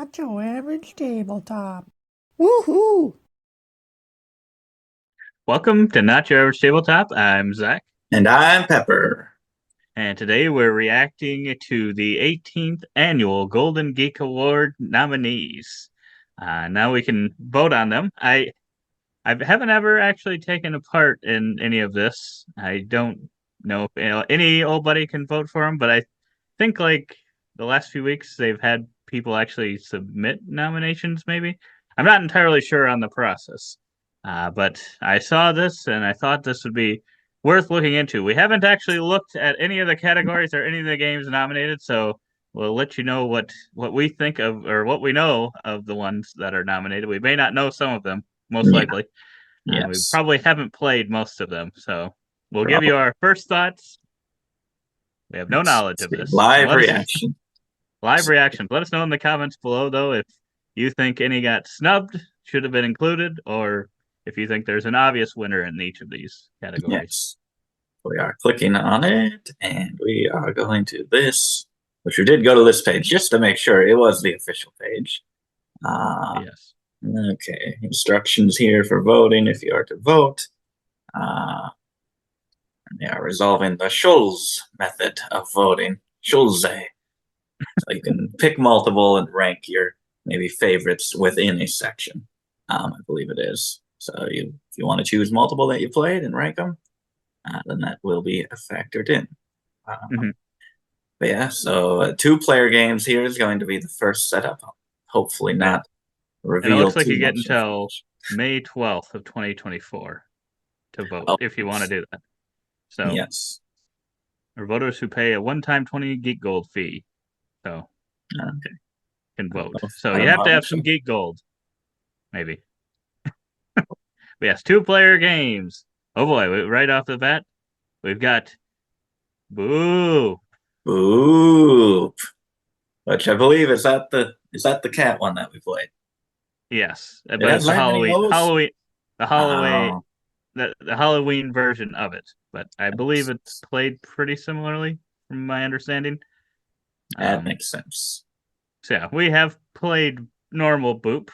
Not your average tabletop. Woohoo! Welcome to Not Your Average Tabletop. I'm Zach, And I'm Pepper. and today we're reacting to the 18th annual Golden Geek Award nominees. Now we can vote on them. I haven't ever actually taken a part in any of this. I don't know if any old buddy can vote for them, but I think like the last few weeks they've had people actually submit nominations. Maybe I'm not entirely sure on the process. But I saw this and I thought this would be worth looking into. We haven't actually looked at any of the categories or any of the games nominated, so we'll let you know what we think of or what we know of the ones that are nominated. We may not know some of them, most Yeah, likely. We yes. probably haven't played most of them, so we'll give Probably. you our first thoughts. We have no knowledge of this. So Live let us reaction. live reactions. Let us know in the comments below, though, if you think any got snubbed, should have been included, or if you think there's an obvious winner in each of these categories. Yes. We are clicking on it, and we are going to this, which we did go to this page just to make sure it was the official page. Yes. Okay. Instructions here for voting if you are to vote. They are resolving the Schulze method of voting. Schulze. So you can pick multiple and rank your maybe favorites within a section. I believe it is. So if you want to choose multiple that you played and rank them, then that will be factored in. Mm-hmm. But yeah, so 2-player games here is going to be the first setup. Hopefully not And it reveal looks like too you get much until information. May 12th of 2024 to vote Oh, if you want to do that. So, yes. or voters who pay a one-time 20 Geek Gold fee, so Okay. can vote. So I you don't know have to how have much. some Geek Gold, maybe. But yes, 2-player games. Oh boy, right off the bat, we've got Boo. Boop. Which I believe is that the cat one that we played. Yes, It but has it's the that many O's? Oh, The Halloween version of it. But I believe yes. it's played pretty similarly, from my understanding. That Um, makes sense. so yeah, we have played normal Boop.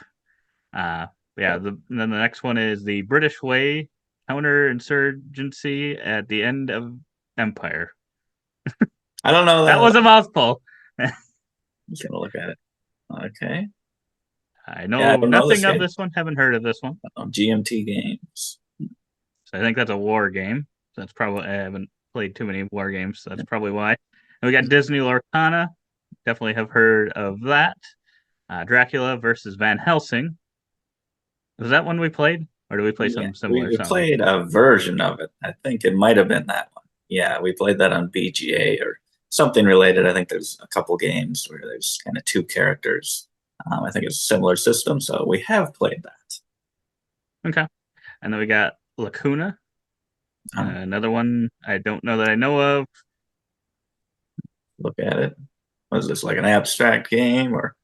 Uh, yeah. Then the next one is the British Way counterinsurgency at the end of Empire. I don't know That that. was a mouthful. I'm just gonna look at it. Okay. I Yeah, I know don't know this nothing of game. this one. Haven't heard of this one. GMT games. So I think that's a war game. So that's probably I haven't played too many war games. So that's probably why. And we got Disney Lorcana. Definitely have heard of that. Dracula versus Van Helsing. Was that one we played, or do we play Yeah, something we, similar? we Something. played a version of it. I think it might have been that one. Yeah, we played that on BGA or something related. I think there's a couple games where there's kind of two characters. I think it's a similar system, so we have played that. Okay. And then we got Lacuna. Um, Another one I don't know that I know of. Look at it. Was this like an abstract game or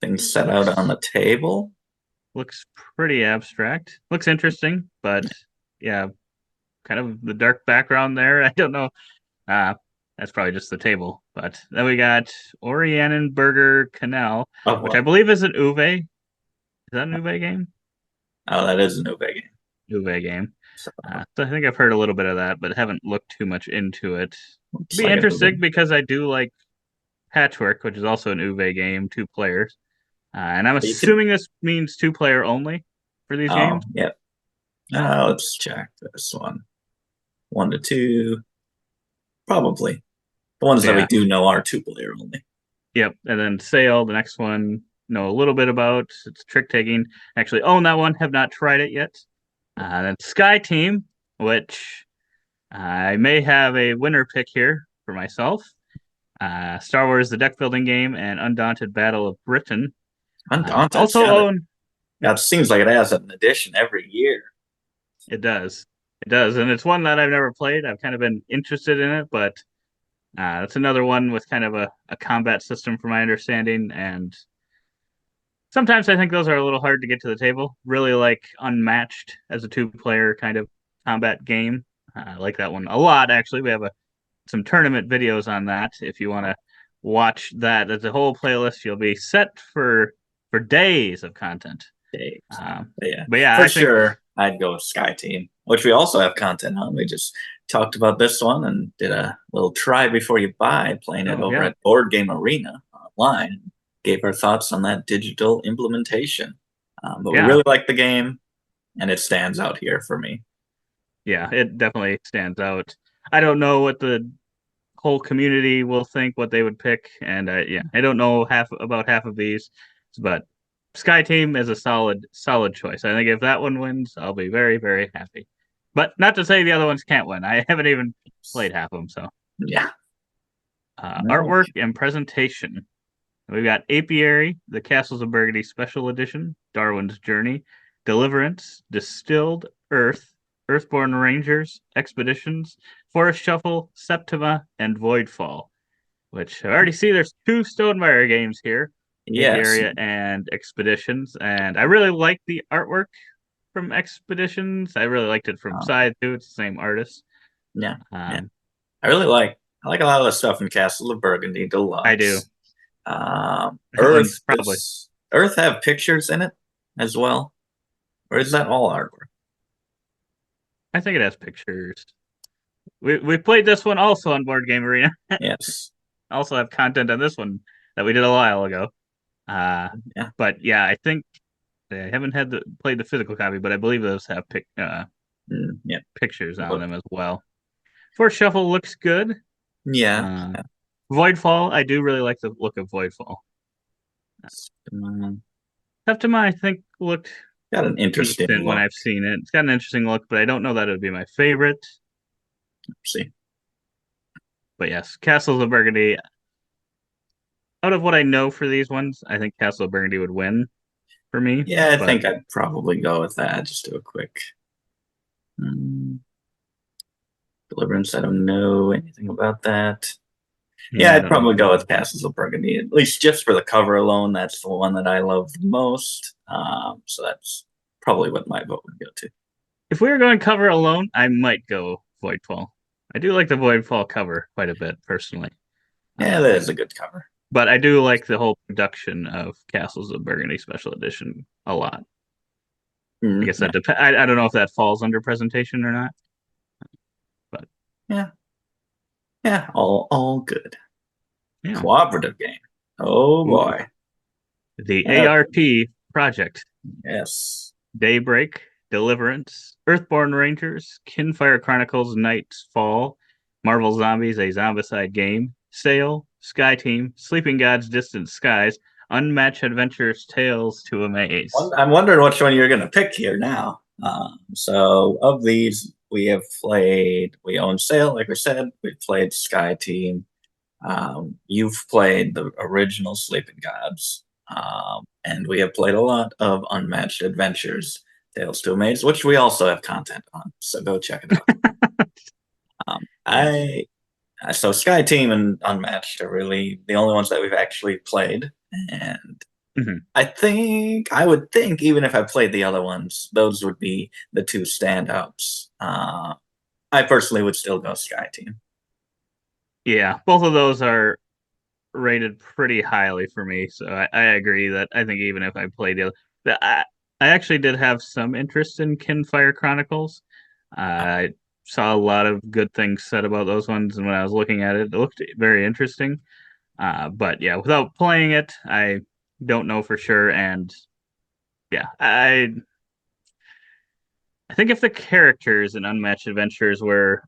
things set out on Looks the table? looks pretty abstract. Looks interesting, but yeah, kind of the dark background there. I don't know. Uh, that's probably just the table. But then we got Orianenberger Canal, Oh, which I well. believe is an Uwe. Is that an Uwe game? Oh, that is a new big game. Uwe game. So, So I think I've heard a little bit of that, but haven't looked too much into it. looks Be like a new interesting game. because I do like Patchwork, which is also an Uwe game, 2 players. And I'm You can. assuming this means 2-player only for these Oh, games. yeah. Let's check this one. 1 to 2. Probably. The ones So that we yeah, do know are 2-player only. yep. And then Sail, the next one, know a little bit about. It's trick taking. Actually own that one. Have not tried it yet. Then Sky Team, which I may have a winner pick here for myself. Star Wars: The Deck Building Game and Undaunted Battle of Britain. Undaunted's Also got it. own. Now, Yep, it seems like it has an edition every year. it does. It does, and it's one that I've never played. I've kind of been interested in it, but it's another one with kind of a combat system, from my understanding, and sometimes I think those are a little hard to get to the table. Really like Unmatched as a 2-player kind of combat game. I like that one a lot, actually. We have some tournament videos on that. If you want to watch that as a whole playlist, you'll be set for for days of content. Days. Um, But yeah, but yeah, for I think sure, I'd go with Sky Team, which we also have content on. We just talked about this one and did a little try before you buy, playing it over at Board Game Arena online. Gave our thoughts on that digital implementation. But we really like the game, and it stands out here for me. Yeah, it definitely stands out. I don't know what the whole community will think, what they would pick, and I don't know about half of these, but Sky Team is a solid choice. I think if that one wins, I'll be very, very happy. But not to say the other ones can't win. I haven't even played half of them, so. Yeah. Artwork and presentation. We've got Apiary, the Castles of Burgundy Special Edition, Darwin's Journey, Deliverance, Distilled Earth, Earthborn Rangers, Expeditions, Forest Shuffle, Septima, and Voidfall. Which I already see there's 2 Stonemaier games here, Yes. Apiary and Expeditions, and I really like the artwork from Expeditions. I really liked it from Side too. It's the same artist. Yeah. I really like a lot of the stuff in Castle of Burgundy Deluxe. I do. Earth probably. Does Earth have pictures in it as well? Or is that all artwork? I think it has pictures. We played this one also on Board Game Arena. Yes. Also have content on this one that we did a while ago. But yeah, I think I haven't played the physical copy, but I believe those have pictures on them as well. Force Shuffle looks good. Yeah. Voidfall, I do really like the look of Voidfall. Septima, I think looked got an interesting decent look when I've seen it. It's got an interesting look, but I don't know that it would be my favorite. Let's see. But yes, Castles of Burgundy. Out of what I know for these ones, I think Castle of Burgundy would win for me. Yeah, I think I'd probably go with that. Just do a quick Deliverance. I don't know anything about that. Yeah, I'd probably go with Castles of Burgundy, at least just for the cover alone. That's the one that I love the most. So that's probably what my vote would go to. If we were going cover alone, I might go Voidfall. I do like the Voidfall cover quite a bit, personally. Yeah, that is a good cover. But I do like the whole production of Castles of Burgundy Special Edition a lot. I guess that depends. I don't know if that falls under presentation or not. But yeah, all good. Yeah. Cooperative Game. Oh boy. The ARP project. Yes. Daybreak, Deliverance, Earthborn Rangers, Kinfire Chronicles, Night's Fall, Marvel Zombies, a Zombicide game, Sail, Sky Team, Sleeping Gods, Distant Skies, Unmatched Adventures, Tales to Amaze. I'm wondering which one you're going to pick here now. So of these, we own Sail, like we said. We've played Sky Team. You've played the original Sleeping Gods. And we have played a lot of Unmatched Adventures, Tales to Amaze, which we also have content on. So go check it out. So Sky Team and Unmatched are really the only ones that we've actually played. And I would think, even if I played the other ones, those would be the 2 standouts. I personally would still go Sky Team. Yeah, both of those are rated pretty highly for me, so I agree that I think even if I played I actually did have some interest in Kinfire Chronicles. I saw a lot of good things said about those ones, and when I was looking at it, it looked very interesting. But yeah, without playing it, I don't know for sure. And yeah, I think if the characters in Unmatched Adventures were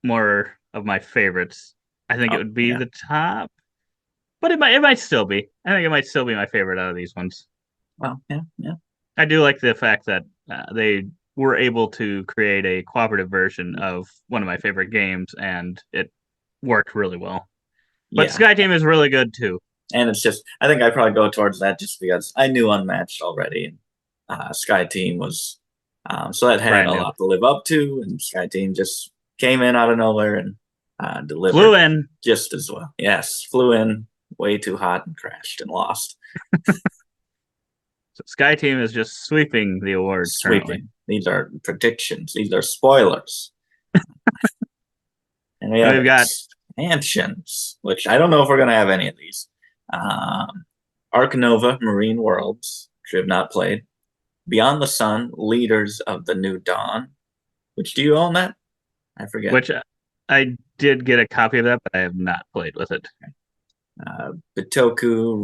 more of my favorites, I think it would be the top. But it might still be. I think it might still be my favorite out of these ones. Well, yeah. I do like the fact that they were able to create a cooperative version of one of my favorite games, and it worked really well. But Sky Team is really good too. And it's just, I think I'd probably go towards that just because I knew Unmatched already. And Sky Team was, so that had a lot to live up to. And Sky Team just came in out of nowhere and delivered. Flew in. Just as well. Yes, flew in way too hot and crashed and lost. So Sky Team is just sweeping the awards currently. These are predictions. These are spoilers. And we've got expansions, which I don't know if we're going to have any of these. Ark Nova Marine Worlds, which we have not played. Beyond the Sun, Leaders of the New Dawn. Which do you own that? I forget. Which I did get a copy of that, but I have not played with it. Bitoku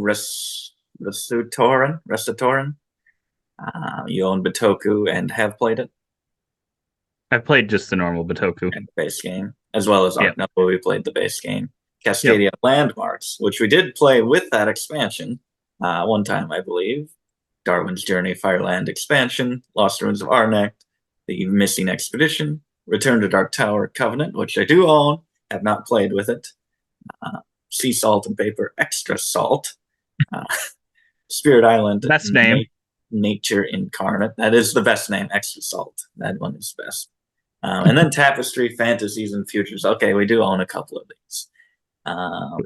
Resatoran. You own Bitoku and have played it. I've played just the normal Bitoku. And base game, as well as Ark Yep. Nova. We played the base game. Cascadia Landmarks, which we did play with that expansion one time, I believe. Darwin's Journey Fireland expansion, Lost Ruins of Arnak, the Missing Expedition, Return to Dark Tower Covenant, which I do own, have not played with it. Sea Salt and Paper Extra Salt, Spirit Island, Best name. Nature Incarnate. That is the best name, Extra Salt. That one is best. And then Tapestry, Fantasies, and Futures. Okay, we do own a couple of these.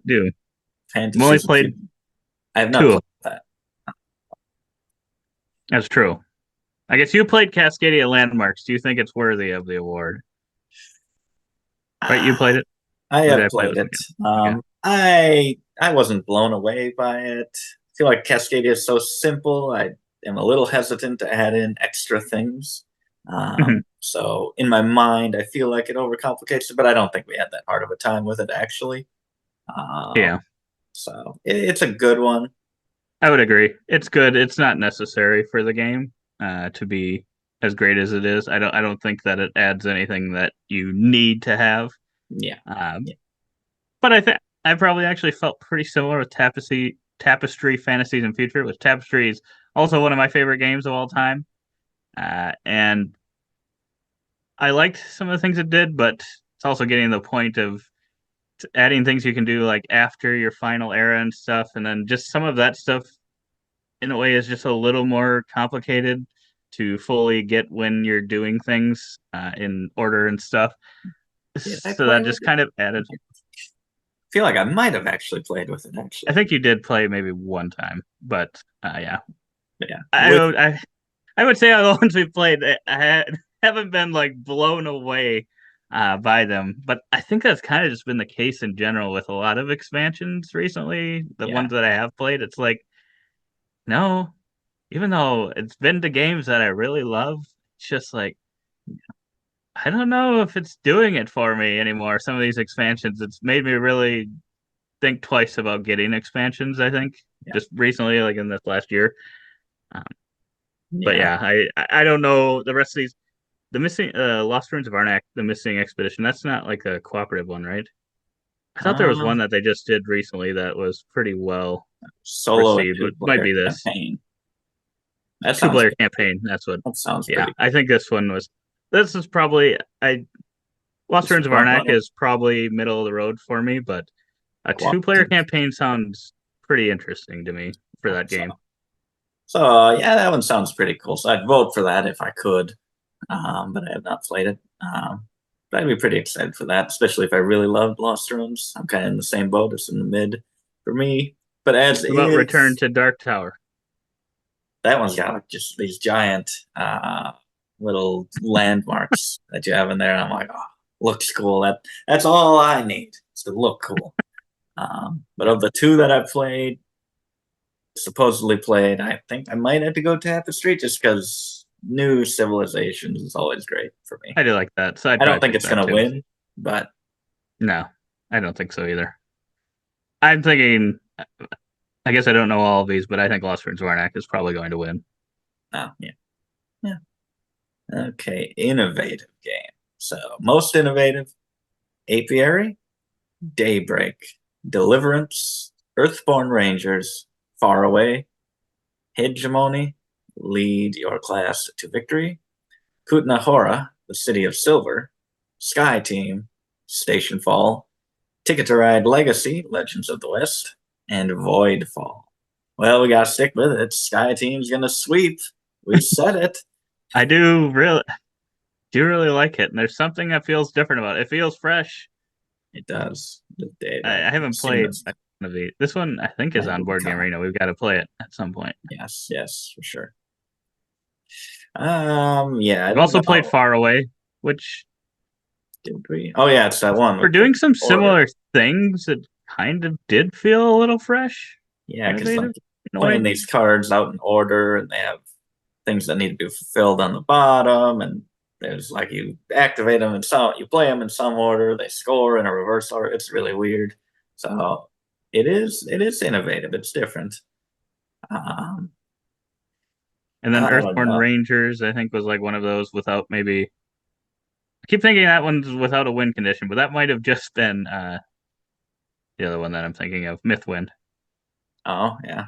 Do. Fantasies. I've only played I have not two. played that. That's true. I guess you played Cascadia Landmarks. Do you think it's worthy of the award? Right, you played it? I Or did have play played it. Okay. I wasn't blown away by it. I feel like Cascadia is so simple. I am a little hesitant to add in extra things. So in my mind, I feel like it overcomplicates it, but I don't think we had that hard of a time with it, actually. Yeah. So it's a good one. I would agree. It's good. It's not necessary for the game to be as great as it is. I don't think that it adds anything that you need to have. Yeah. But I think I probably actually felt pretty similar with Tapestry, Fantasies, and Future, which Tapestry is also one of my favorite games of all time. And I liked some of the things it did, but it's also getting to the point of adding things you can do like after your final era and stuff, and then just some of that stuff in a way is just a little more complicated to fully get when you're doing things in order and stuff. So that just kind of added. I feel like I might have actually played with it. Actually, I think you did play maybe one time, but yeah. Yeah. I would say all the ones we played, I haven't been like blown away by them, but I think that's kind of just been the case in general with a lot of expansions recently. The ones that I have played, it's like, no, even though it's been the games that I really love, it's just like, I don't know if it's doing it for me anymore. Some of these expansions, it's made me really think twice about getting expansions, I think, just recently, like in this last year. But yeah, I don't know the rest of these. The missing Lost Ruins of Arnak, the Missing Expedition. That's not like a cooperative one, right? I thought there was one that they just did recently that was pretty well solo received. It might be this campaign. That two-player campaign. That's what. That sounds yeah. pretty. I think this one was. This is probably Lost Ruins of Arnak is probably middle of the road for me, but a two-player campaign sounds pretty interesting to me for that game. So yeah, that one sounds pretty cool. So I'd vote for that if I could, but I have not played it. But I'd be pretty excited for that, especially if I really loved Lost Ruins. I'm kind of in the same boat. It's in the mid for me. But as what about Return to Dark Tower? That one's got like just these giant little landmarks that you have in there. And I'm like, oh, looks cool. That's all I need is to look cool. But of the two that I've played, supposedly played, I think I might have to go Tapestry just because new civilizations is always great for me. I do like that. So I don't think it's going to win, but no, I don't think so either. I'm thinking, I guess I don't know all of these, but I think Lost Ruins of Arnak is probably going to win. Oh, yeah. Okay, innovative game. So most innovative, Apiary, Daybreak, Deliverance, Earthborn Rangers, Far Away, Hegemony, Lead Your Class to Victory, Kutna Hora, The City of Silver, Sky Team, Station Fall, Ticket to Ride Legacy, Legends of the West, and Voidfall. Well, we gotta stick with it. Sky Team's gonna sweep. We said it. I do really like it, and there's something that feels different about it. It feels fresh. It does. I haven't played one of these. This one I think is on Board Game Arena. We've got to play it at some point. Yes, for sure. Yeah. I've also played Far Away, which did we? Oh yeah, it's that one. We're doing some similar things. It kind of did feel a little fresh. Yeah, because like, laying these cards out in order, and they have things that need to be fulfilled on the bottom, and there's like you activate them in some, you play them in some order, they score in a reverse order. It's really weird. So it is innovative. It's different. Um, And then I don't Earthborn know. Rangers, I think, was like one of those without maybe. I keep thinking that one's without a win condition, but that might have just been the other one that I'm thinking of, Mythwind. Oh yeah.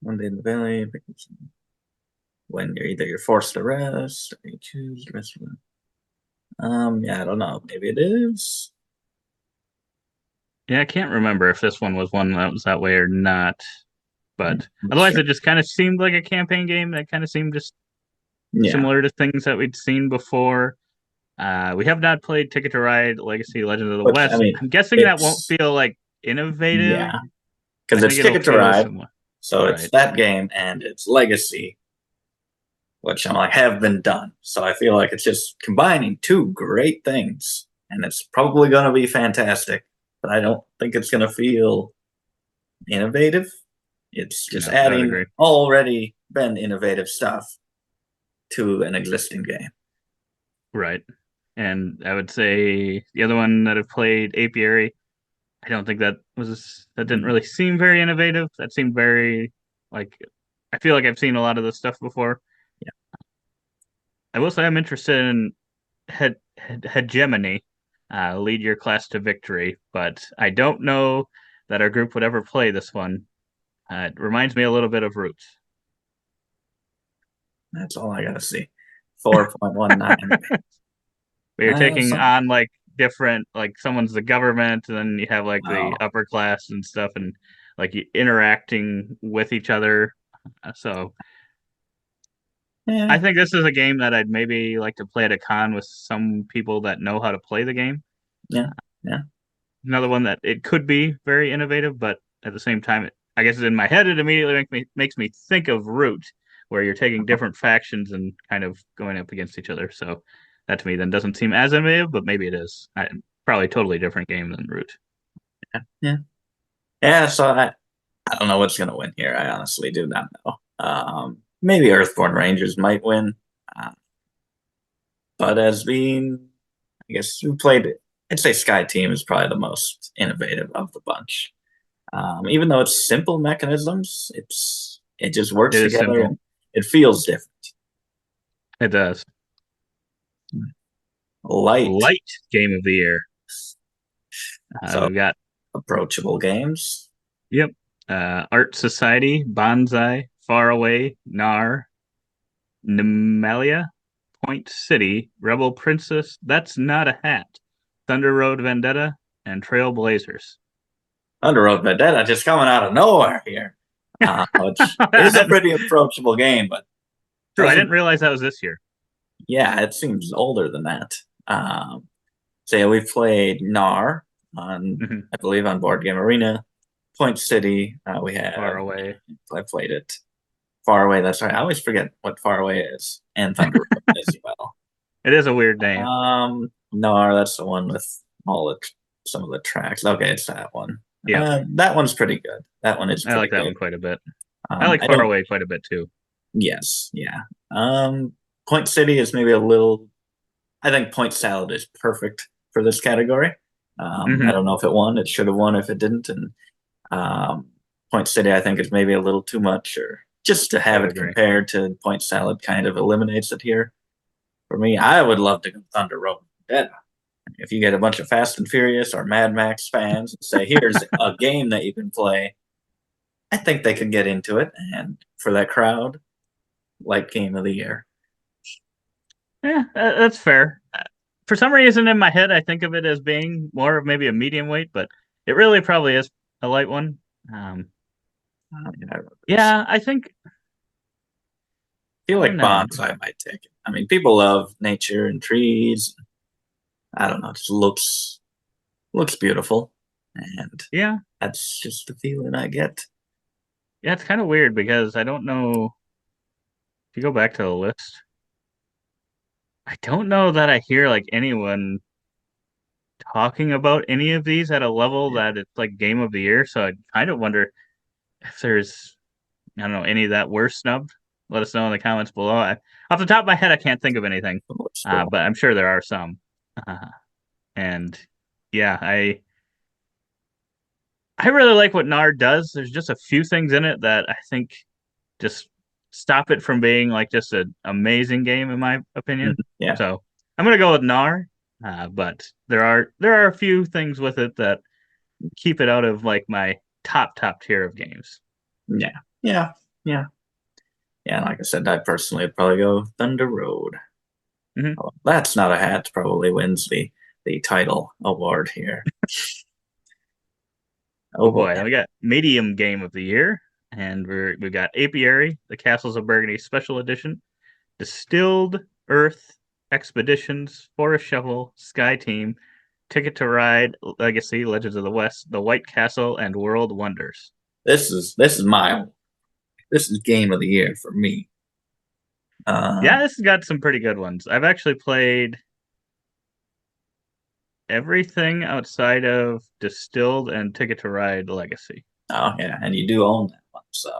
One day in the valley. When you're forced to rest, or you choose the rest of them. Yeah, I don't know. Maybe it is. Yeah, I can't remember if this one was one that was that way or not. But otherwise, Sure. it just kind of seemed like a campaign game that kind of seemed just Yeah. similar to things that we'd seen before. We have not played Ticket to Ride, Legacy, Legend of the Which I West. mean, I'm guessing that won't it's feel like innovative. yeah, I because it's think it'll Ticket to feel Ride, similar. so it's Right. that game and it's Legacy, which I'm like have been done. So I feel like it's just combining two great things, and it's probably going to be fantastic. But I don't think it's going to feel innovative. It's just No, I would adding agree. already been innovative stuff to an existing game. Right. And I would say the other one that I've played, Apiary, I don't think that didn't really seem very innovative. That seemed very like I feel like I've seen a lot of this stuff before. Yeah. I will say I'm interested in hegemony, lead your class to victory, but I don't know that our group would ever play this one. It reminds me a little bit of Roots. That's all I got to see. 4.19. But you're taking Some, on like different, like someone's the government, and then you have like the oh, upper class and stuff, and like interacting with each other. So yeah, I think this is a game that I'd maybe like to play at a con with some people that know how to play the game. yeah, yeah, Another one that it could be very innovative, but at the same time, I guess in my head it immediately makes me think of Root, where you're taking different factions and kind of going up against each other. So that to me then doesn't seem as innovative, but maybe it is. Probably a totally different game than Root. yeah. Yeah, so I don't know what's going to win here. I honestly do not know. Maybe Earthborn Rangers might win. Uh, but as being, I guess, who played it? I'd say Sky Team is probably the most innovative of the bunch. Even though it's simple mechanisms, it just works It is together simple. and it feels different. It does. Light, Light game of the year. so We've got approachable games. yep. Art Society, Bonsai, Far Away, Nar, Nemalia, Point City, Rebel Princess, That's Not a Hat, Thunder Road Vendetta, and Trailblazers. Under Road Vendetta just coming out of nowhere here, which is a pretty approachable game, but True, I doesn't. didn't realize that was this year. Yeah, it seems older than that. So yeah, we played NAR on, Mhm. I believe, on Board Game Arena, Point City. We Far have. Away. I played it. Far Away. That's right. I always forget what Far Away is, and Thunder Road as well. It is a weird name. NAR. That's the one with all the some of the tracks. Okay, it's that one. Yep, That one's pretty good. That one is I pretty like that good. one quite a bit. I like I Far don't. Away quite a bit too. Yes, yeah. Point City is maybe a little. I think Point Salad is perfect for this category. I Hmm. don't know if it won. It should have won if it didn't. And um, Point City, I think, is maybe a little too much, or just to I have would it agree. compared to Point Salad kind of eliminates it here. For me, I would love to go Thunder Road. Vendetta. If you get a bunch of Fast and Furious or Mad Max fans and say, here's a game that you can play, I think they could get into it. And for that crowd, like game of the year. Yeah, that's fair. For some reason in my head, I think of it as being more of maybe a medium weight, but it really probably is a light one. Um, I yeah, I think feel I don't like know. bonsai might take it. I mean, people love nature and trees. I don't know, it just looks beautiful, and Yeah, that's just the feeling I get. yeah, it's kind of weird because I don't know if you go back to the list. I don't know that I hear like anyone talking about any of these at a level that it's like game of the year. So I kind of wonder if there's, I don't know, any that were snubbed. Let us know in the comments below. Off the top of my head, I can't think of anything, but I'm sure there are some. Uh, and yeah, I really like what Nard does. There's just a few things in it that I think just stop it from being like just an amazing game, in my opinion. Yeah. So I'm gonna go with Nar, but there are a few things with it that keep it out of like my top tier of games. Yeah. Yeah. Yeah. Yeah. Like I said, I personally would probably go Thunder Road. Mm-hmm. Oh, that's not a hat. Probably wins the title award here. Oh boy. boy, and we got medium game of the year, and we've got Apiary, the Castles of Burgundy Special Edition, Distilled Earth Expeditions, Forest Shovel, Sky Team, Ticket to Ride, Legacy, Legends of the West, The White Castle, and World Wonders. This is this is game of the year for me. Yeah, this has got some pretty good ones. I've actually played everything outside of Distilled and Ticket to Ride Legacy. Oh yeah, and you do own that one, so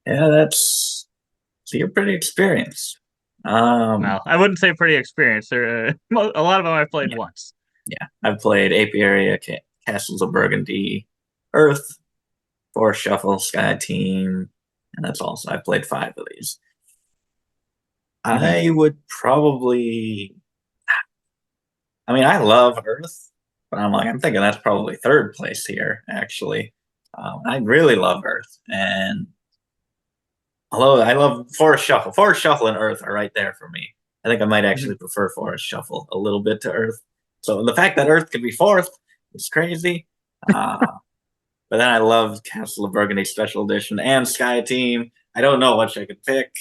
yeah, so you're pretty experienced. Well, I wouldn't say pretty experienced. A lot of them I've played yeah, once. yeah. I've played Apiary, Castles of Burgundy, Earth, Forest Shuffle, Sky Team, and that's also I've played 5 of these. Mm-hmm. I would probably. I mean, I love Earth, but I'm thinking that's probably third place here. Actually, I really love Earth, and although I love Forest Shuffle and Earth are right there for me. I think I might Mm-hmm. actually prefer Forest Shuffle a little bit to Earth. So the fact that Earth could be fourth is crazy. Uh, but then I love Castle of Burgundy Special Edition and Sky Team. I don't know which I could pick.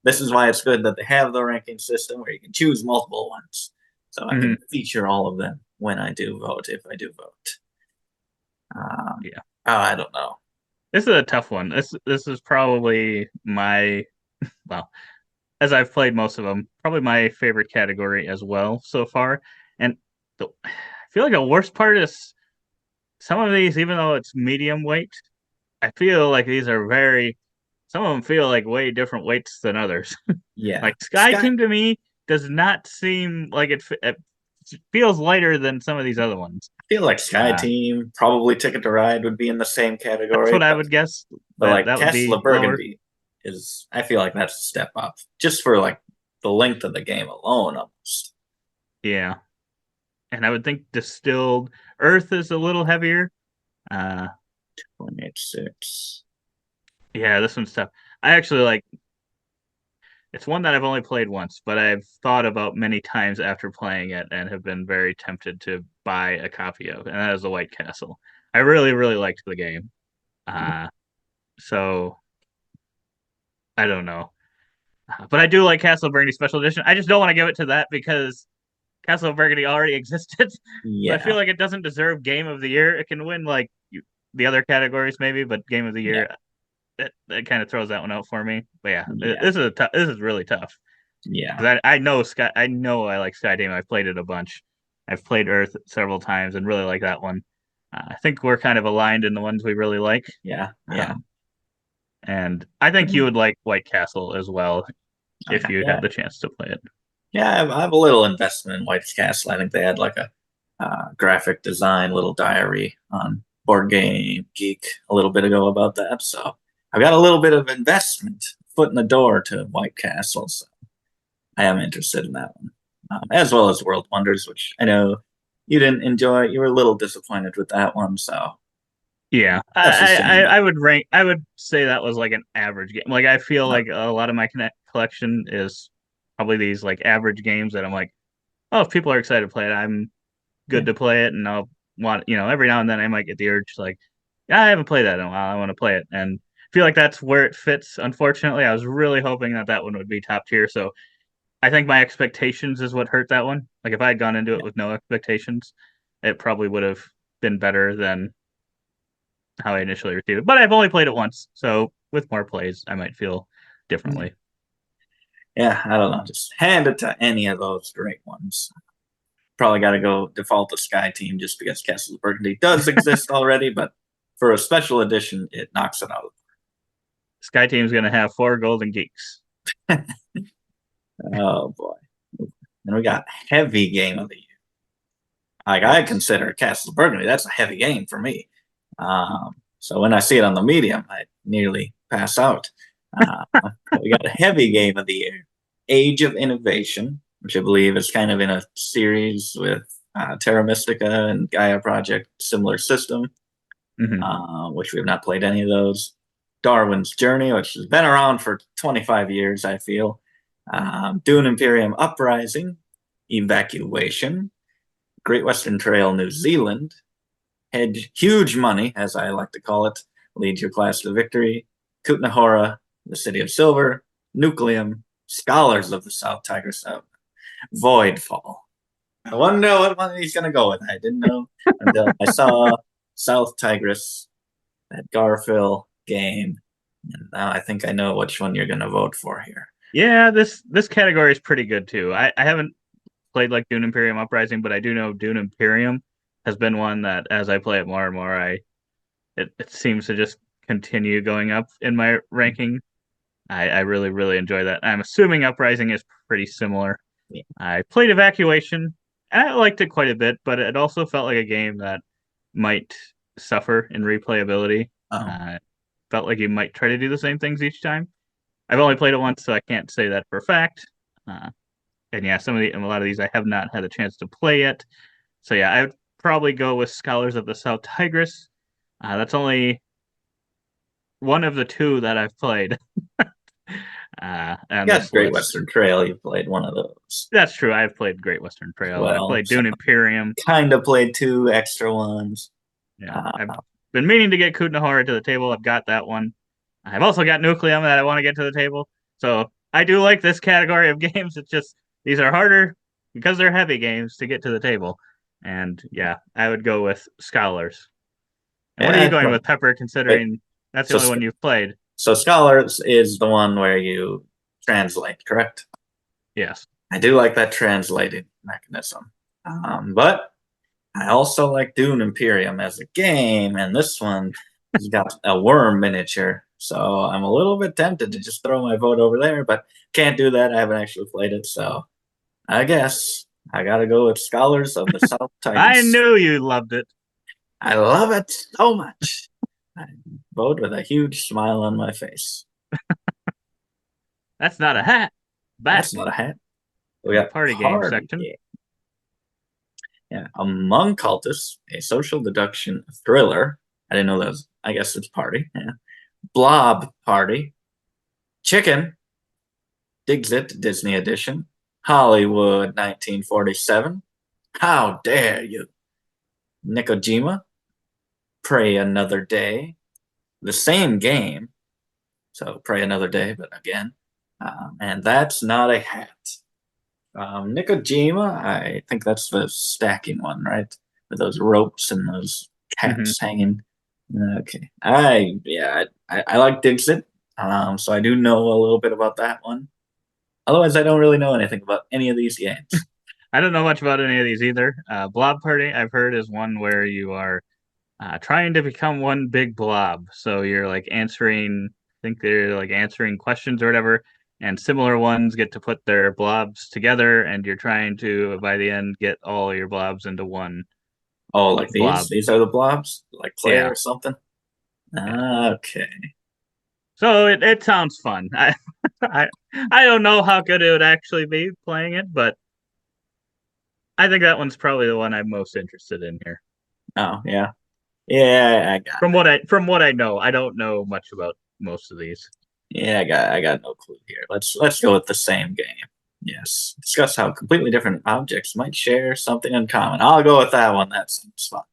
This is why it's good that they have the ranking system where you can choose multiple ones. So I Mm-hmm. can feature all of them when I do vote, if I do vote. Yeah. Oh, I don't know. This is a tough one. This is probably my well, as I've played most of them, probably my favorite category as well so far. And I feel like the worst part is some of these, even though it's medium weight, I feel like these are some of them feel like way different weights than others. Yeah. Like Sky Team to me does not seem like it feels lighter than some of these other ones. I feel like Sky Uh, Team, probably Ticket to Ride would be in the same that's category, what I would guess. but That like that would Castle be of lower. Burgundy is, I feel like that's a step up just for like the length of the game alone, almost. Yeah. And I would think Distilled Earth is a little heavier. Uh, 2.86. yeah, this one's tough. I actually like it's one that I've only played once, but I've thought about many times after playing it and have been very tempted to buy a copy of, and that is the White Castle. I really, really liked the game. Uh, so I don't know. But I do like Castle of Burgundy Special Edition. I just don't want to give it to that because Castle of Burgundy already existed. So I feel Yeah, like it doesn't deserve Game of the Year. It can win like the other categories maybe, but Game of the yeah, Year that kind of throws that one out for me. But yeah, yeah, this is really tough yeah, because I know Sky. I know I like Sky Team. I've played it a bunch. I've played Earth several times and really like that one. I think we're kind of aligned in the ones we really like. yeah, yeah. Um, and I think you would like White Castle as well if Okay, you had yeah, the chance to play it. yeah. I have a little investment in White Castle. I think they had like a graphic design little diary on Wargame, Geek a little bit ago about that. So I've got a little bit of investment, foot in the door to White Castle. So I am interested in that one, as well as World Wonders, which I know you didn't enjoy. You were a little disappointed with that one, so Yeah, that's a shame. I would rank. I would say that was like an average game. Like I feel No, like a lot of my collection is probably these like average games that I'm like, oh, if people are excited to play it, I'm yeah, good to play it, and I'll want every now and then I might get the urge to like, yeah, I haven't played that in a while. I want to play it, and I feel like that's where it fits. Unfortunately, I was really hoping that that one would be top tier. So I think my expectations is what hurt that one. Like if I had gone into it yeah. with no expectations, it probably would have been better than how I initially received it. But I've only played it once, so with more plays, I might feel Yeah. differently. Yeah, I don't know. Just hand it to any of those great ones. probably got to go default to Sky Team just because Castles of Burgundy does exist already, but for a special edition, it knocks it out. Sky Team's going to have 4 Golden Geeks. Oh boy. And we got heavy game of the year. Like, I consider Castles of Burgundy, that's a heavy game for me. So when I see it on the medium, I nearly pass out. We got a heavy game of the year, Age of Innovation, which I believe is kind of in a series with Terra Mystica and Gaia Project, similar system, which we have not played any of those. Darwin's Journey, which has been around for 25 years, I feel. Dune Imperium Uprising, Evacuation, Great Western Trail New Zealand, Huge Money, as I like to call it, Lead Your Class to Victory, Kutnahora, The City of Silver, Nucleum, Scholars of the South Tigris, Voidfall. I want to know what one he's going to go with. I didn't know until I saw South Tigris, that Garfield game, and now I think I know which one you're going to vote for here. Yeah, this category is pretty good too. I haven't played like Dune Imperium Uprising, but I do know Dune Imperium has been one that as I play it more and more, it seems to just continue going up in my ranking. I really, really enjoy that. I'm assuming Uprising is pretty similar. Yeah. I played Evacuation, and I liked it quite a bit, but it also felt like a game that might suffer in replayability. Felt like you might try to do the same things each time. I've only played it once, so I can't say that for a fact. And yeah, a lot of these I have not had a chance to play yet. So yeah, I would probably go with Scholars of the South Tigris. That's only one of the 2 that I've played. And this Great Western Trail, you played one of those. That's true. I've played Great Western Trail. Well, I played Dune Imperium. Kind of played 2 extra ones. Yeah, I've been meaning to get Kutnahora to the table. I've got that one. I've also got Nucleum that I want to get to the table. So I do like this category of games. It's just these are harder because they're heavy games to get to the table. And yeah, I would go with Scholars. And what are you going with, Pepper, considering that's the only one you've played? So Scholars is the one where you translate, correct? Yes. I do like that translating mechanism. But I also like Dune Imperium as a game, and this one has got a worm miniature. So I'm a little bit tempted to just throw my vote over there, but can't do that. I haven't actually played it, so I guess I gotta go with Scholars of the South Tigris. I knew you loved it. I love it so much. I vote with a huge smile on my face. That's not a hat. That's not a hat. We got party game section. Yeah, Among Cultists, a social deduction thriller. I didn't know that was, I guess it's party. Yeah. Blob Party, Chicken, Dixit Disney Edition, Hollywood 1947, How Dare You, Nikojima, Pray Another Day, the same game, so Pray Another Day, but again, and That's Not a Hat. Nikojima, I think that's the stacking one, right? With those ropes and those cats hanging. Okay. I like Dixit, so I do know a little bit about that one. Otherwise, I don't really know anything about any of these games. I don't know much about any of these either. Blob Party, I've heard, is one where you are trying to become one big blob. So you're like answering, I think they're like answering questions or whatever, and similar ones get to put their blobs together, and you're trying to, by the end, get all your blobs into one. Oh, like blob. These are the blobs? Like clay or something? Yeah. Okay. So it sounds fun. I don't know how good it would actually be playing it, but I think that one's probably the one I'm most interested in here. Oh, yeah. Yeah, I got from what I know. I don't know much about most of these. Yeah, I got no clue here. Let's go with the same game. Yes. Discuss how completely different objects might share something in common. I'll go with that one. That seems fun.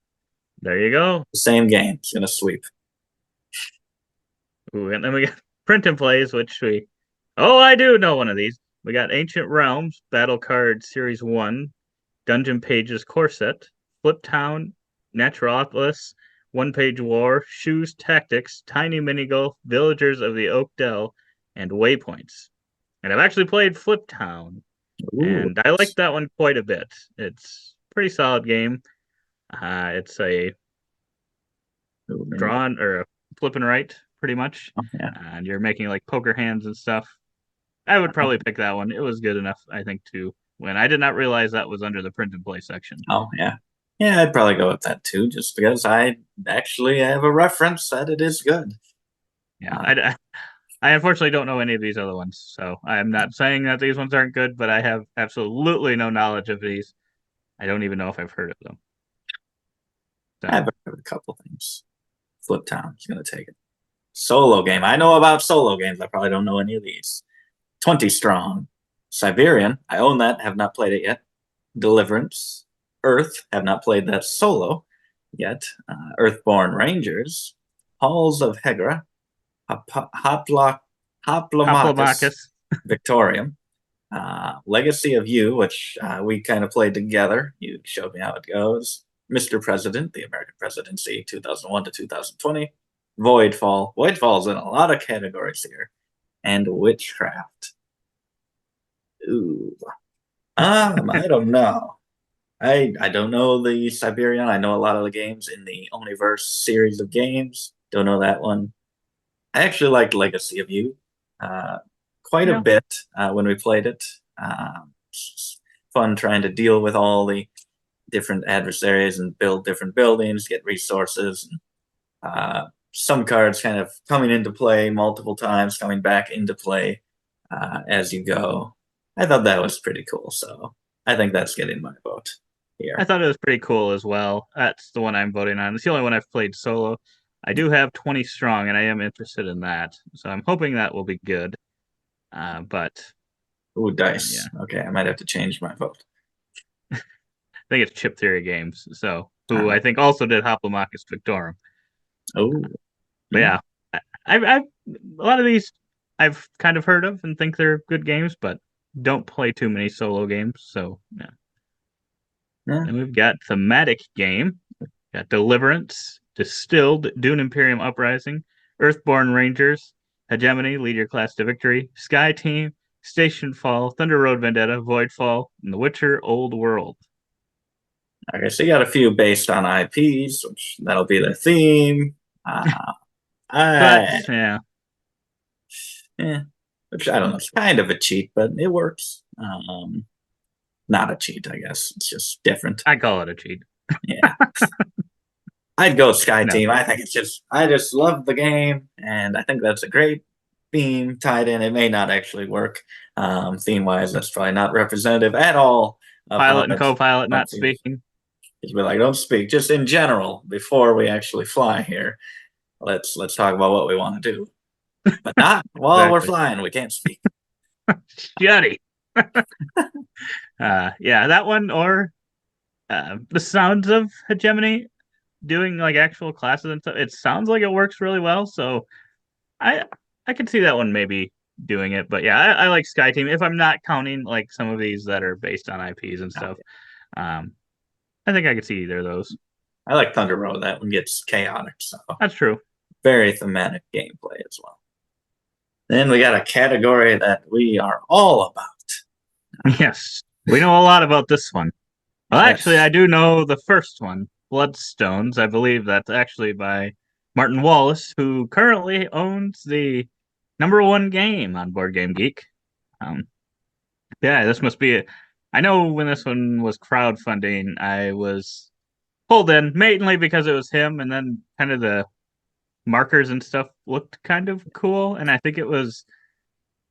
There you go. The same game. It's gonna sweep. Ooh, and then we got print and plays, which I do know one of these. We got Ancient Realms, Battle Card Series 1, Dungeon Pages Core Set, Flip Town, Naturalopolis, One Page War, Shoes Tactics, Tiny Mini Golf, Villagers of the Oak Dell, and Waypoints. And I've actually played Flip Town, and I like that one quite a bit. It's pretty solid game. It's a drawn or a flip and right, pretty much. Yeah. And you're making like poker hands and stuff. I would probably pick that one. It was good enough, I think, to win. I did not realize that was under the print and play section. Oh, yeah. Yeah, I'd probably go with that too, just because I actually have a reference that it is good. Yeah, I unfortunately don't know any of these other ones, so I'm not saying that these ones aren't good, but I have absolutely no knowledge of these. I don't even know if I've heard of them. So, I've heard a couple things. Flip Town is going to take it. Solo game. I know about solo games. I probably don't know any of these. 20 Strong. Siberian. I own that. Have not played it yet. Deliverance. Earth. Have not played that solo yet. Earthborn Rangers. Halls of Hegra. Hoplomachus Hoplomachus. Victorium. Legacy of You, which we kind of played together. You showed me how it goes. Mr. President, the American presidency, 2001 to 2020. Voidfall. Voidfall's in a lot of categories here. And Witchcraft. Ooh. I don't know. I don't know the Siberian. I know a lot of the games in the Omniverse series of games. Don't know that one. I actually liked Legacy of You quite a bit when we played it. It's fun trying to deal with all the different adversaries and build different buildings, get resources. Some cards kind of coming into play multiple times, coming back into play as you go. I thought that was pretty cool, so I think that's getting my vote here. I thought it was pretty cool as well. That's the one I'm voting on. It's the only one I've played solo. I do have 20 Strong, and I am interested in that, so I'm hoping that will be good. But Ooh, dice. Yeah. Okay, I might have to change my vote. I think it's Chip Theory Games, so who I think also did Hoplomachus Victorum. Oh, but yeah, I've a lot of these I've kind of heard of and think they're good games, but don't play too many solo games. So yeah. And we've got Thematic Game, got Deliverance, Distilled, Dune Imperium Uprising, Earthborn Rangers, Hegemony, Lead Your Class to Victory, Sky Team, Station Fall, Thunder Road Vendetta, Voidfall, and The Witcher Old World. Okay, so you got a few based on IPs, which that'll be the theme. But yeah. Which I don't know, it's kind of a cheat, but it works. Not a cheat, I guess. It's just different. I call it a cheat. Yeah. I'd go Sky Team. I think I just love the game, and I think that's a great theme tied in. It may not actually work theme-wise. That's probably not representative at all. Pilot and co-pilot not speaking. Just be like, don't speak. Just in general, before we actually fly here, let's talk about what we want to do. But not while we're flying. We can't speak. Shitty. Yeah, that one or the sounds of Hegemony doing like actual classes and stuff. It sounds like it works really well. So I could see that one maybe doing it. But yeah, I like Sky Team if I'm not counting like some of these that are based on IPs and stuff. I think I could see either of those. I like Thunder Road. That one gets chaotic. So that's true. Very thematic gameplay as well. Then we got a category that we are all about. Yes, we know a lot about this one. Well, actually, I do know the first one, Bloodstones. I believe that's actually by Martin Wallace, who currently owns the #1 game on Board Game Geek. Yeah, this must be it. I know when this one was crowdfunding, I was pulled in mainly because it was him, and then kind of the markers and stuff looked kind of cool. And I think it was,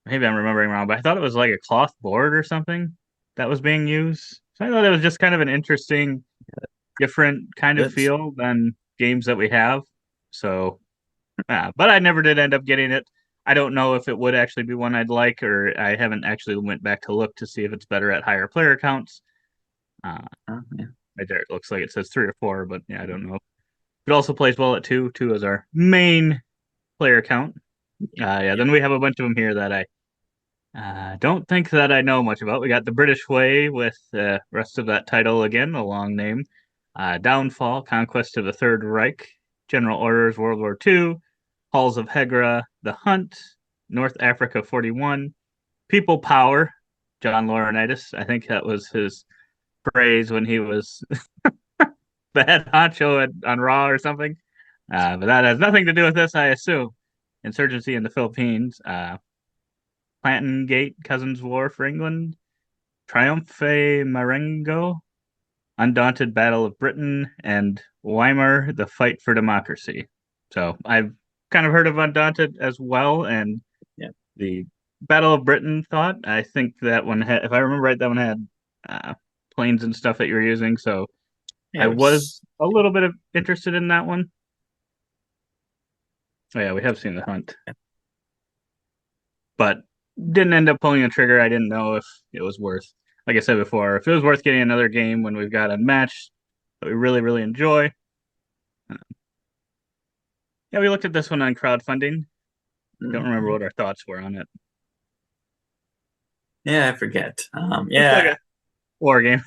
maybe I'm remembering wrong, but I thought it was like a cloth board or something that was being used. So I thought it was just kind of an interesting, different kind of feel than games that we have. So, but I never did end up getting it. I don't know if it would actually be one I'd like, or I haven't actually went back to look to see if it's better at higher player counts. Right there, it looks like it says 3 or 4, but yeah, I don't know. It also plays well at 2. 2 is our main player count. Then we have a bunch of them here that I don't think that I know much about. We got The British Way with the rest of that title again, a long name. Downfall, Conquest of the Third Reich, General Orders, World War II, Halls of Hegra, The Hunt, North Africa 41, People Power, John Laurinaitis. I think that was his praise when he was the head honcho on Raw or something. But that has nothing to do with this, I assume. Insurgency in the Philippines, Plantain Gate, Cousins War for England, Triumphe Marengo, Undaunted Battle of Britain, and Weimar, The Fight for Democracy. So I've kind of heard of Undaunted as well, and Yeah. the Battle of Britain thought. I think that one had, if I remember right, that one had planes and stuff that you were using. So Yeah, I it was a little bit of interested in that one. Oh yeah, we have seen the hunt, but didn't end up pulling the trigger. I didn't know if it was worth, like I said before, if it was worth getting another game when we've got a match that we really, really enjoy. Yeah, we looked at this one on crowdfunding. Don't remember what our thoughts were on it. Yeah, I forget. It's like Yeah, a war game.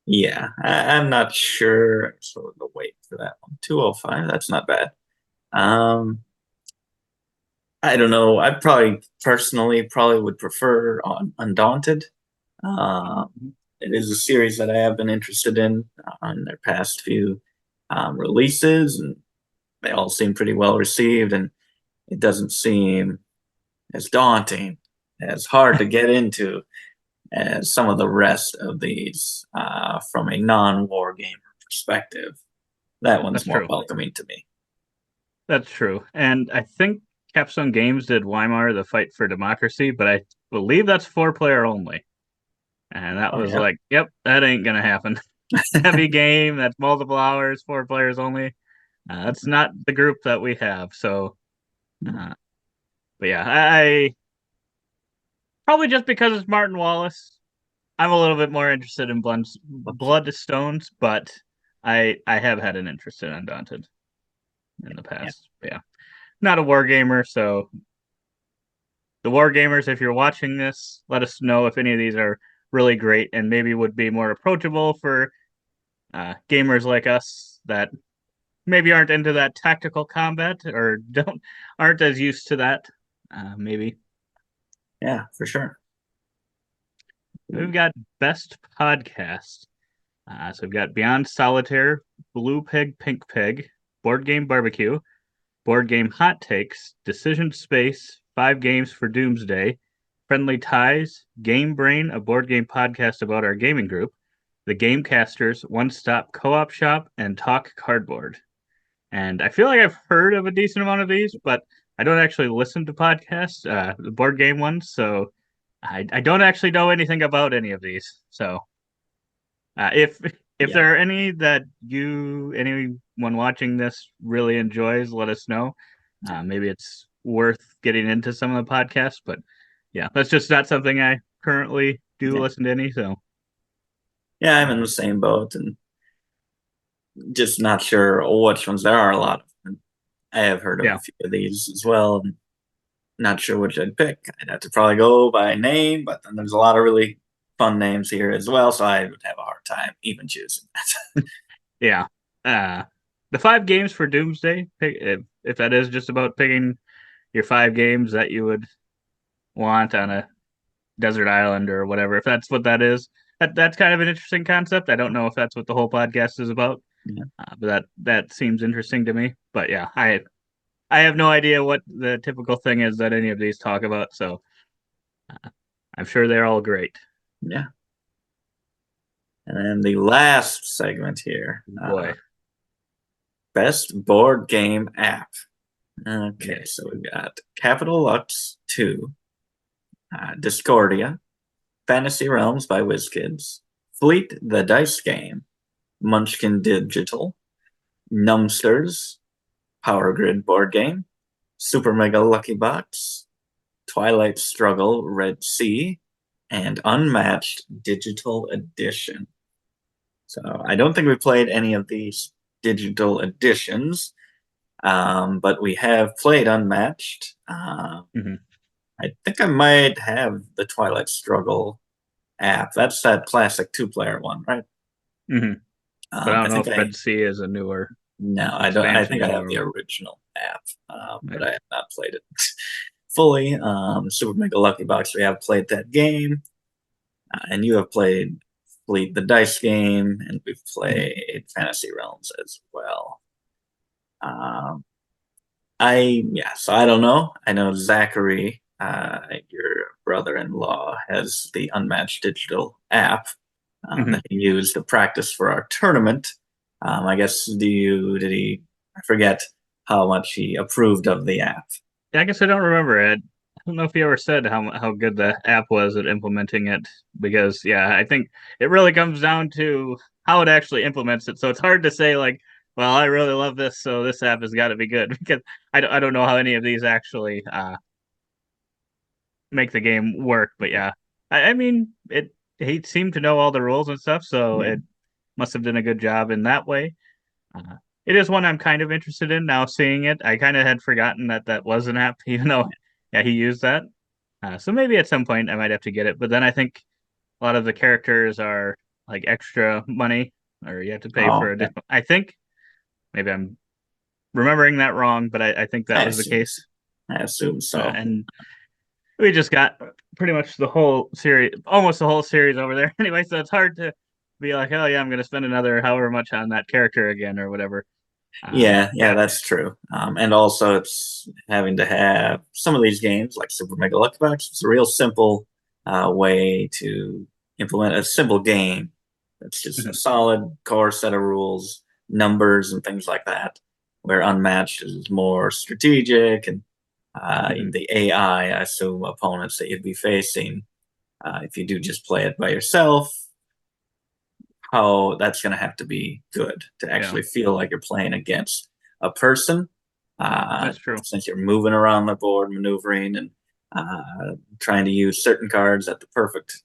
yeah. I'm not sure. So the wait for that one, 205. That's not bad. I don't know. I probably would prefer on Undaunted. It is a series that I have been interested in on their past few releases, and they all seem pretty well received. And it doesn't seem as daunting, as hard to get into as some of the rest of these from a non-war gamer perspective. That one's That's more true. welcoming to me. That's true. And I think Capstone Games did Weimar, The Fight for Democracy, but I believe that's 4 player only. And that Oh was yeah, like, yep, that ain't gonna happen. Heavy game, that's multiple hours, 4 players only. That's not the group that we have. So, uh, but yeah, I probably just because it's Martin Wallace, I'm a little bit more interested in Bloodstones, but I have had an interest in Undaunted in the yeah, past. But yeah, not a war gamer, so the war gamers, if you're watching this, let us know if any of these are really great and maybe would be more approachable for gamers like us that maybe aren't into that tactical combat or don't aren't as used to that. Maybe yeah, for sure. we've got best podcast. So we've got Beyond Solitaire, Blue Pig, Pink Pig, Board Game Barbecue, Board Game Hot Takes, Decision Space, 5 Games for Doomsday, Friendly Ties, Game Brain, a board game podcast about our gaming group, The Gamecasters, One Stop Co op Shop, and Talk Cardboard. And I feel like I've heard of a decent amount of these, but I don't actually listen to podcasts, the board game ones. So I don't actually know anything about any of these. So if Yeah, there are any that anyone watching this really enjoys, let us know. Maybe it's worth getting into some of the podcasts, but yeah, that's just not something I currently do yeah, listen to any. So yeah. I'm in uh, the same boat, and just not sure which ones. There are a lot of them. I have heard of a yeah, few of these as well, and not sure which I'd pick. I'd have to probably go by name, but then there's a lot of really fun names here as well, so I would have a hard time even choosing that. yeah. Uh, the 5 games for Doomsday, if that is just about picking your 5 games that you would want on a desert island or whatever, if that's what that is, that's kind of an interesting concept. I don't know if that's what the whole podcast is about. Yeah, But that seems interesting to me. But yeah, I have no idea what the typical thing is that any of these talk about. So I'm sure they're all great. yeah. And then the last segment here, Boy, best board game app. Okay, yes. so we've got Capital Lux 2, Discordia, Fantasy Realms by WizKids, Fleet the Dice Game, Munchkin Digital, Numsters, Power Grid Board Game, Super Mega Lucky Box, Twilight Struggle Red Sea, and Unmatched Digital Edition. So I don't think we played any of these digital editions, but we have played Unmatched. Hmm. I think I might have the Twilight Struggle app. That's that classic 2 player one, right? Hmm. But I I don't know think if Red Sea is a newer no, I don't. I think expansion I have the or original app, but yeah. I have not played it fully. Super Mega Lucky Box. We have played that game, and you have played Fleet the Dice Game, and we've played Fantasy Realms as well. Um, so I don't know. I know Zachary, your brother-in-law, has the Unmatched Digital app Mhm. that he used to practice for our tournament. I guess did he? I forget how much he approved of the app. Yeah, I guess I don't remember it. I don't know if he ever said how good the app was at implementing it because yeah, I think it really comes down to how it actually implements it. So it's hard to say like, well, I really love this, so this app has got to be good because I don't know how any of these actually make the game work. But yeah, I mean it. He seemed to know all the rules and stuff, so Yeah. it must have done a good job in that way. Uh, it is one I'm kind of interested in now. Seeing it, I kind of had forgotten that that was an app, even though yeah he used that. So maybe at some point I might have to get it. But then I think a lot of the characters are like extra money, or you have to pay for Oh, a yeah. different. I think maybe I'm remembering that wrong, but I think that I was the assume. case. I assume so. And we just got pretty much the whole series, almost the whole series over there anyway. So it's hard to be like, oh yeah, I'm going to spend another however much on that character again or whatever. Yeah, Yeah. that's true. And also, it's having to have some of these games, like Super Mega Lucky Box. It's a real simple way to implement a simple game. It's just a Mhm. solid core set of rules, numbers, and things like that. Where Unmatched is more strategic, and Mhm. the AI, I assume, opponents that you'd be facing, if you do just play it by yourself, how that's going to have to be good to Yeah, actually feel like you're playing against a person. that's true. Since you're moving around the board, maneuvering, and trying to use certain cards at the perfect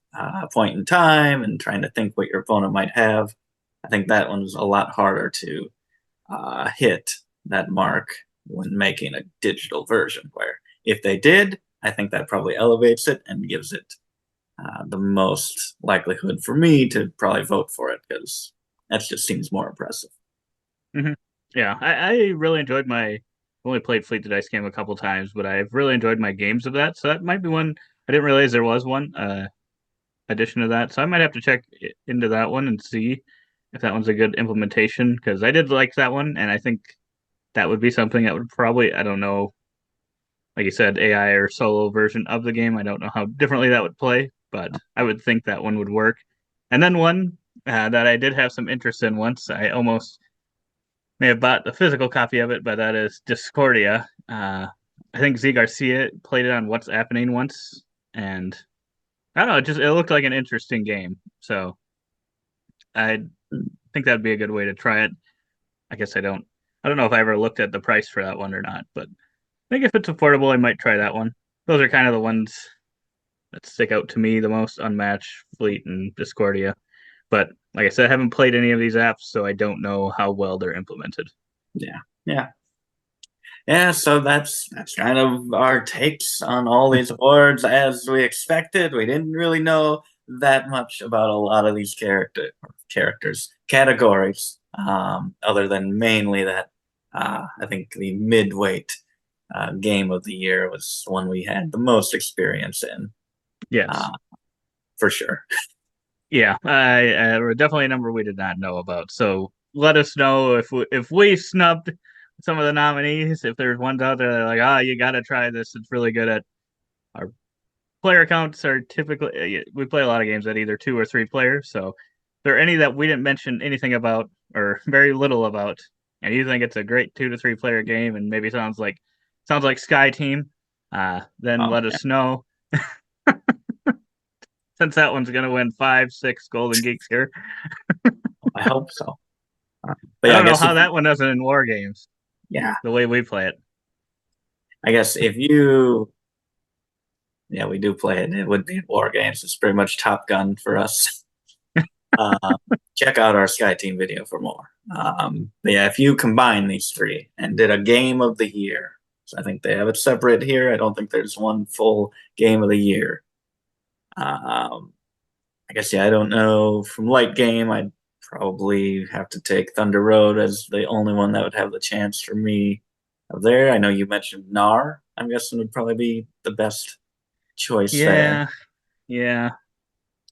point in time, and trying to think what your opponent might have, I think that one's a lot harder to hit that mark when making a digital version. Where if they did, I think that probably elevates it and gives it the most likelihood for me to probably vote for it because that just seems more impressive. Hmm. Yeah, I really enjoyed my. I've only played Fleet the Dice game a couple times, but I've really enjoyed my games of that. So that might be one. I didn't realize there was one addition to that, so I might have to check into that one and see if that one's a good implementation because I did like that one, and I think that would be something that would probably I don't know, like you said, AI or solo version of the game. I don't know how differently that would play, but I would think that one would work. And then one that I did have some interest in once. I almost may have bought the physical copy of it, but that is Discordia. I think Z Garcia played it on What's Happening once, and I don't know, it looked like an interesting game. So I think that'd be a good way to try it. I guess I don't know if I ever looked at the price for that one or not, but I think if it's affordable, I might try that one. Those are kind of the ones that stick out to me the most: Unmatched, Fleet, and Discordia. But like I said, I haven't played any of these apps, so I don't know how well they're implemented. Yeah, yeah, yeah. So that's kind of our takes on all these awards. As we expected, we didn't really know that much about a lot of these characters categories, other than mainly that I think the midweight game of the year was one we had the most experience in, Yes. uh, for sure. Yeah, definitely a number we did not know about. So let us know if we snubbed some of the nominees. If there's ones out there that are like, ah, you got to try this. It's really good. At our player counts are typically we play a lot of games at either 2 or 3 players. So if there are any that we didn't mention anything about or very little about, and you think it's a great 2 to 3 player game and maybe sounds like Sky Team, then Oh let yeah, us know. Since that one's gonna win 5, 6 Golden Geeks here. I hope so. But I yeah, I don't know guess if how that one doesn't in war games yeah, the way we play it. I guess if you yeah, we do play it. It would be war games. It's pretty much Top Gun for us. Uh, check out our Sky Team video for more. But yeah, if you combine these three and did a game of the year, so I think they have it separate here. I don't think there's one full game of the year. Um, I guess yeah, I don't know. From light game, I'd probably have to take Thunder Road as the only one that would have the chance for me of there. I know you mentioned Nar. I'm guessing would probably be the best choice there. Yeah, yeah.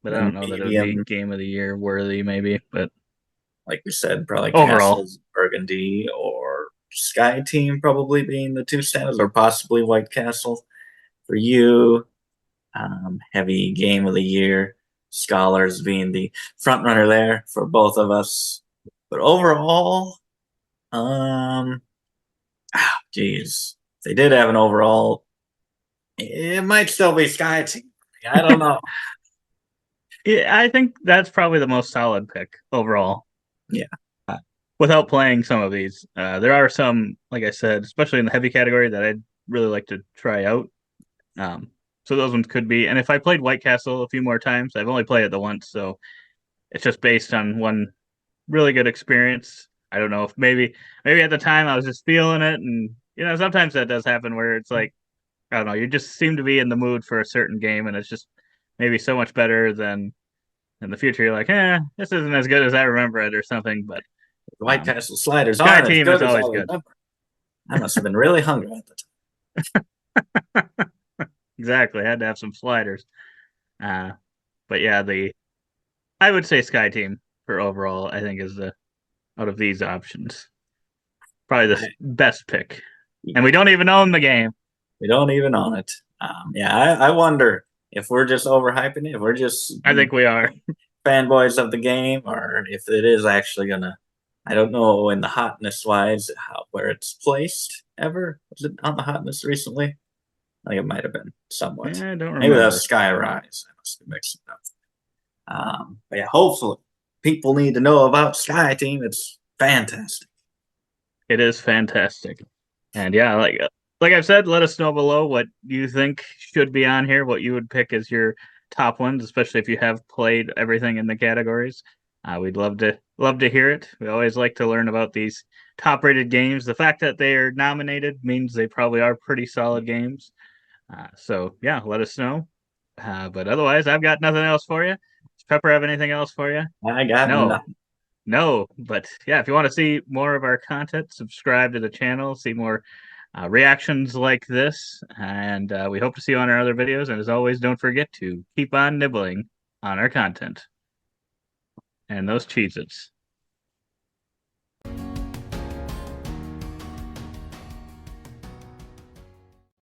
but I then don't know that it would be medium, game of the year worthy, maybe. But like we said, probably overall, Castles, Burgundy, or Sky Team probably being the two standouts, or possibly White Castle for you. Heavy game of the year, Scholars being the front runner there for both of us. But overall, geez, if they did have an overall, it might still be Sky Team. I don't know. yeah, I think that's probably the most solid pick overall. Yeah. Without playing some of these, there are some, like I said, especially in the heavy category that I'd really like to try out. Um, so those ones could be. And if I played White Castle a few more times, I've only played it the once, so it's just based on one really good experience. I don't know if maybe at the time I was just feeling it, and sometimes that does happen where it's like I don't know, you just seem to be in the mood for a certain game, and it's just maybe so much better than in the future. You're like, this isn't as good as I remember it or something. But White Castle sliders Sky aren't as Team is good as I always good. remember. I must have been really hungry at the time. Exactly, had to have some sliders. But yeah, I would say Sky Team for overall. I think is the out of these options probably the best pick. And we don't even own the game. We don't even own it. Yeah, I wonder if we're just overhyping it, if we're just I think we are fanboys of the game, or if it is actually gonna. I don't know in the hotness wise where it's placed ever. Was it on the hotness recently? I think it might have been somewhat. I don't Maybe remember. that's Sky Rise. I must have mixed it up. But yeah, hopefully people need to know about Sky Team. It's fantastic. It is fantastic. And yeah, like I've said, let us know below what you think should be on here, what you would pick as your top ones, especially if you have played everything in the categories. We'd love to hear it. We always like to learn about these top rated games. The fact that they are nominated means they probably are pretty solid games. So yeah, let us know. But otherwise, I've got nothing else for you. Does Pepper have anything else for you? I got No. nothing. No, but yeah, if you want to see more of our content, subscribe to the channel, see more reactions like this, and we hope to see you on our other videos. And as always, don't forget to keep on nibbling on our content and those Cheez-Its.